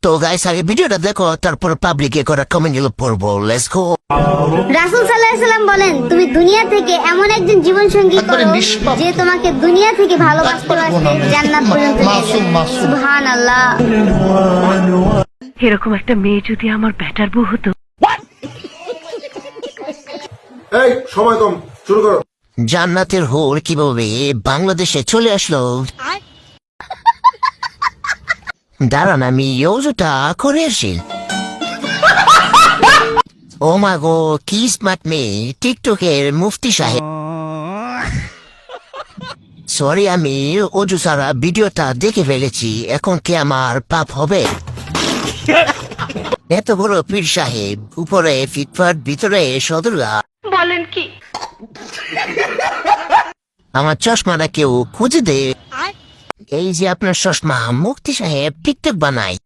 তো গাইস আগে ভিডিওটা দেখো, তারপর পাবলিকে করা কমেন্ট গুলো পড়বো। Let's go. রাসূল সাল্লাল্লাহু আলাইহি সাল্লাম বলেন, তুমি দুনিয়া থেকে এমন একজন জীবন সঙ্গী করো যে তোমাকে দুনিয়া থেকে ভালোবাসতে বাসতে জান্নাত পর্যন্ত নিয়ে যাবে। সুবহানাল্লাহ। এরকম একটা মেয়ে যদি আমার ব্যাটার বউ হতো। এই সময় কম, শুরু করো। জান্নাতের হোর কিভাবে বাংলাদেশে চলে আসলো? দাঁড়ান আমি ইউজটা করে আসি। ও মা গো, কি স্মার্ট মেয়ে, টিকটকের মুফতি সাহেব। সরি, আমি অজু সারা ভিডিওটা দেখে ফেলেছি, এখন কি আমার পাপ হবে? এত বড় পীর সাহেব, উপরে ফিটফাট, ভিতরে সদরগা। বলেন কি? আমার চশমাটা কেউ খুঁজে দে। এই যে আপনার চশমা, মুফতি সাহেব টিকটক বানায়।